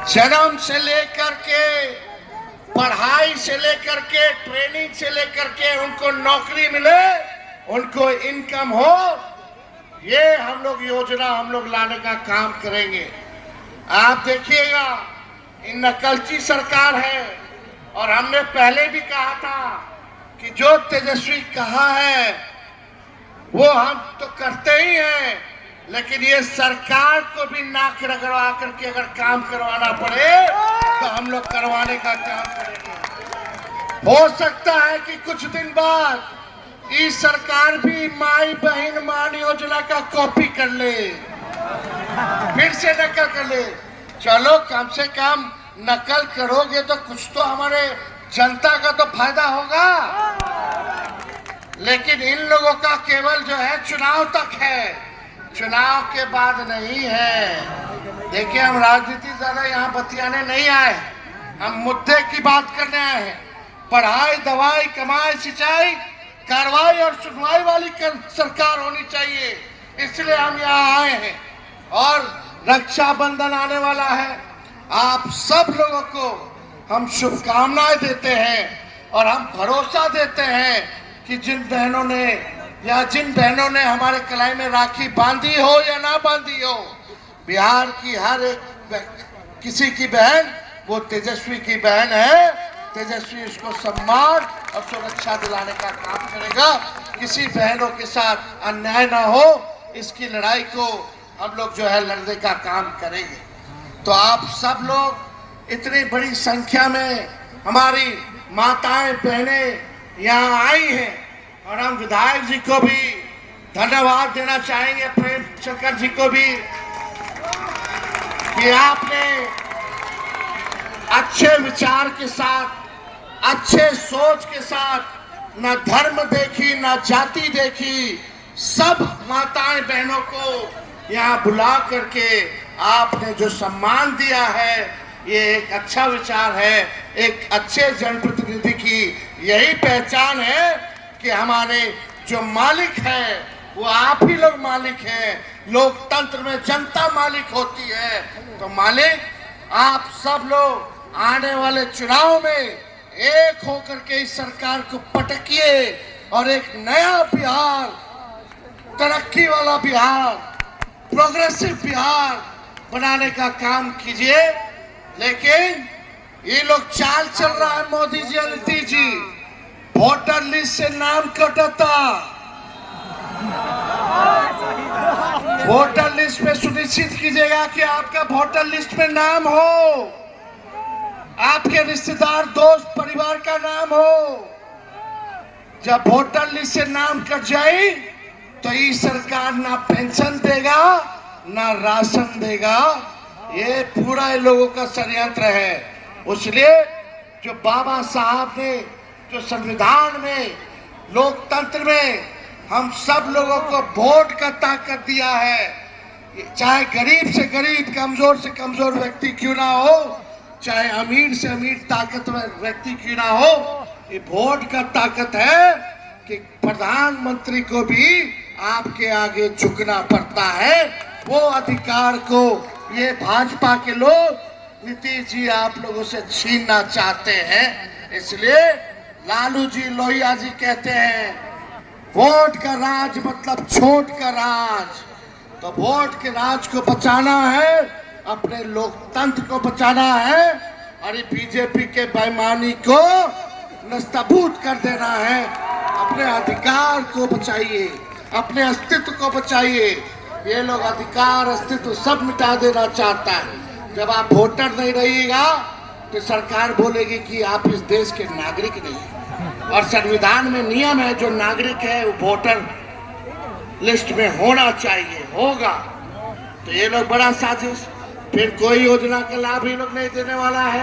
जन्म से लेकर के, पढ़ाई से लेकर के, ट्रेनिंग से लेकर के उनको नौकरी मिले, उनको इनकम हो, ये हम लोग योजना हम लोग लाने का काम करेंगे। आप देखिएगा, इन नकलची सरकार है, और हमने पहले भी कहा था कि जो तेजस्वी कहा है वो हम तो करते ही हैं, लेकिन ये सरकार को भी नाक रगड़वा करके अगर काम करवाना पड़े तो हम लोग करवाने का काम करेंगे। हो सकता है कि कुछ दिन बाद ये सरकार भी माई बहन मान योजना का कॉपी कर ले, फिर से नकल कर ले। चलो, कम से कम नकल करोगे तो कुछ तो हमारे जनता का तो फायदा होगा, लेकिन इन लोगों का केवल जो है चुनाव तक है, चुनाव के बाद नहीं है। देखिए, हम राजनीति ज्यादा यहाँ बतियाने नहीं आए, हम मुद्दे की बात करने आए हैं। पढ़ाई, दवाई, कमाई, सिंचाई, कार्रवाई और सुनवाई वाली सरकार होनी चाहिए, इसलिए हम यहाँ आए हैं। और रक्षाबंधन आने वाला है, आप सब लोगों को हम शुभकामनाएं देते हैं और हम भरोसा देते हैं कि जिन बहनों ने हमारे कलाई में राखी बांधी हो या ना बांधी हो, बिहार की हर एक किसी की बहन वो तेजस्वी की बहन है। तेजस्वी उसको सम्मान और सुरक्षा दिलाने का काम करेगा। किसी बहनों के साथ अन्याय ना हो, इसकी लड़ाई को हम लोग जो है लड़ने का काम करेंगे। तो आप सब लोग इतनी बड़ी संख्या में हमारी माताएं बहनें यहाँ आई हैं, और हम विधायक जी को भी धन्यवाद देना चाहेंगे, प्रेम शंकर जी को भी, कि आपने अच्छे विचार के साथ, अच्छे सोच के साथ, न धर्म देखी न जाति देखी, सब माताएं बहनों को यहाँ बुला करके आपने जो सम्मान दिया है, ये एक अच्छा विचार है। एक अच्छे जनप्रतिनिधि की यही पहचान है कि हमारे जो मालिक है वो आप ही लोग मालिक हैं। लोकतंत्र में जनता मालिक होती है। तो मालिक, आप सब लोग आने वाले चुनाव में एक होकर के इस सरकार को पटकिए और एक नया बिहार, तरक्की वाला बिहार, प्रोग्रेसिव बिहार बनाने का काम कीजिए। लेकिन ये लोग चाल चल रहा है, मोदी जी और नीतीश जी, वोटर लिस्ट से नाम कटता, वोटर लिस्ट में सुनिश्चित कीजिएगा कि आपका वोटर लिस्ट में नाम हो, आपके रिश्तेदार, दोस्त, परिवार का नाम हो। जब वोटर लिस्ट से नाम कट जाए तो ये सरकार ना पेंशन देगा ना राशन देगा। ये पूरा इन लोगों का षड्यंत्र है। इसलिए जो बाबा साहब ने जो संविधान में, लोकतंत्र में हम सब लोगों को वोट का ताकत दिया है, चाहे गरीब से गरीब, कमजोर से कमजोर व्यक्ति क्यों ना हो, चाहे अमीर से अमीर ताकतवर व्यक्ति क्यों ना हो, ये वोट का ताकत है कि प्रधानमंत्री को भी आपके आगे झुकना पड़ता है। वो अधिकार को ये भाजपा के लोग, नीतीश जी आप लोगों से छीनना चाहते हैं। इसलिए लालू जी, लोहिया जी कहते हैं वोट का राज मतलब छोट का राज। तो वोट के राज को बचाना है, अपने लोकतंत्र को बचाना है, और ये बीजेपी के बेईमानी को नस्तबूत कर देना है। अपने अधिकार को बचाइए, अपने अस्तित्व को बचाइए। ये लोग अधिकार, अस्तित्व सब मिटा देना चाहता है। जब आप वोटर नहीं रहिएगा तो सरकार बोलेगी कि आप इस देश के नागरिक नहीं, और संविधान में नियम है जो नागरिक है वो वोटर लिस्ट में होना चाहिए, होगा। तो ये लोग बड़ा साजिश, फिर कोई योजना का लाभ ये लोग नहीं देने वाला है।